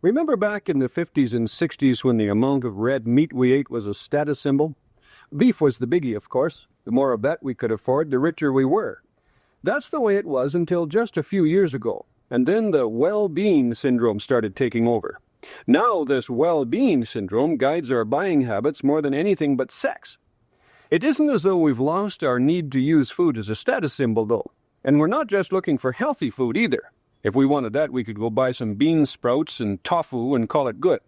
Remember back in the 50s and 60s when the amount of red meat we ate was a status symbol? Beef was the biggie, of course. The more of that we could afford, the richer we were. That's the way it was until just a few years ago, and then the well-being syndrome started taking over. Now this well-being syndrome guides our buying habits more than anything but sex. It isn't as though we've lost our need to use food as a status symbol, though. And we're not just looking for healthy food either. If we wanted that, we could go buy some bean sprouts and tofu and call it good.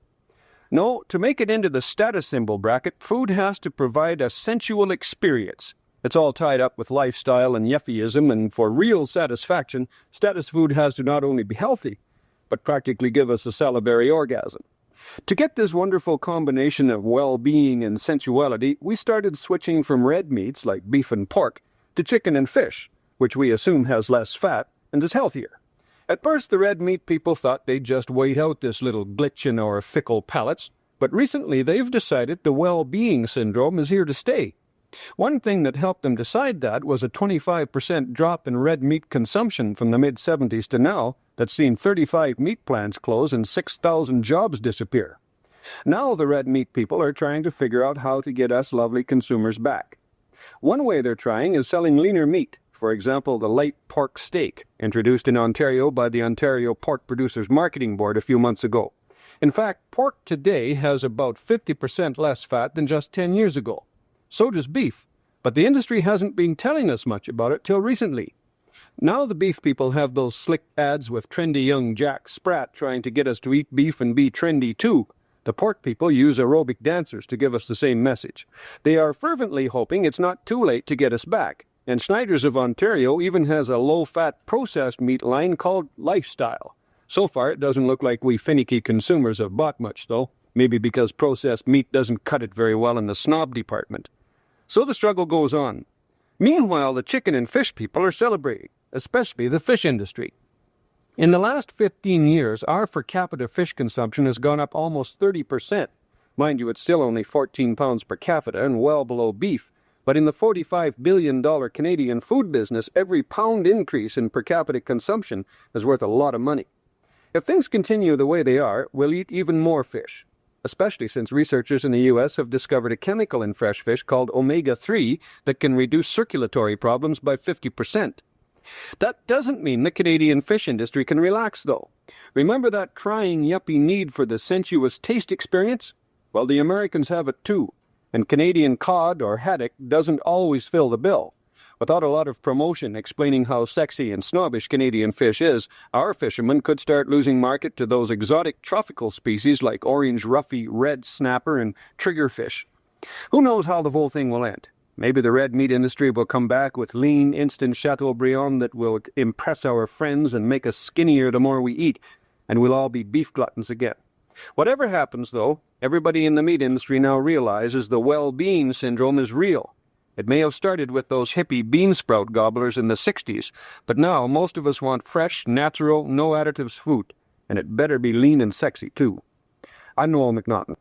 No, to make it into the status symbol bracket, food has to provide a sensual experience. It's all tied up with lifestyle and yuppieism, and for real satisfaction, status food has to not only be healthy, but practically give us a salivary orgasm. To get this wonderful combination of well-being and sensuality, we started switching from red meats like beef and pork to chicken and fish, which we assume has less fat and is healthier. At first, the red meat people thought they'd just wait out this little glitch in our fickle palates, but recently they've decided the well-being syndrome is here to stay. One thing that helped them decide that was a 25% drop in red meat consumption from the mid-70s to now that's seen 35 meat plants close and 6,000 jobs disappear. Now the red meat people are trying to figure out how to get us lovely consumers back. One way they're trying is selling leaner meat. For example, the light pork steak, introduced in Ontario by the Ontario Pork Producers Marketing Board a few months ago. In fact, pork today has about 50% less fat than just 10 years ago. So does beef, but the industry hasn't been telling us much about it till recently. Now the beef people have those slick ads with trendy young Jack Sprat trying to get us to eat beef and be trendy too. The pork people use aerobic dancers to give us the same message. They are fervently hoping it's not too late to get us back. And Schneiders of Ontario even has a low-fat processed meat line called Lifestyle. So far, it doesn't look like we finicky consumers have bought much, though. Maybe because processed meat doesn't cut it very well in the snob department. So the struggle goes on. Meanwhile, the chicken and fish people are celebrating, especially the fish industry. In the last 15 years, our per capita fish consumption has gone up almost 30%. Mind you, it's still only 14 pounds per capita and well below beef. But in the $45 billion Canadian food business, every pound increase in per capita consumption is worth a lot of money. If things continue the way they are, we'll eat even more fish, especially since researchers in the U.S. have discovered a chemical in fresh fish called omega-3 that can reduce circulatory problems by 50%. That doesn't mean the Canadian fish industry can relax, though. Remember that crying yuppie need for the sensuous taste experience? Well, the Americans have it too. And Canadian cod or haddock doesn't always fill the bill. Without a lot of promotion explaining how sexy and snobbish Canadian fish is, our fishermen could start losing market to those exotic tropical species like orange ruffy, red snapper, and triggerfish. Who knows how the whole thing will end? Maybe the red meat industry will come back with lean, instant Chateaubriand that will impress our friends and make us skinnier the more we eat, and we'll all be beef gluttons again. Whatever happens, though, everybody in the meat industry now realizes the well-being syndrome is real. It may have started with those hippie bean sprout gobblers in the 60s, but now most of us want fresh, natural, no additives food, and it better be lean and sexy, too. I'm Noel McNaughton.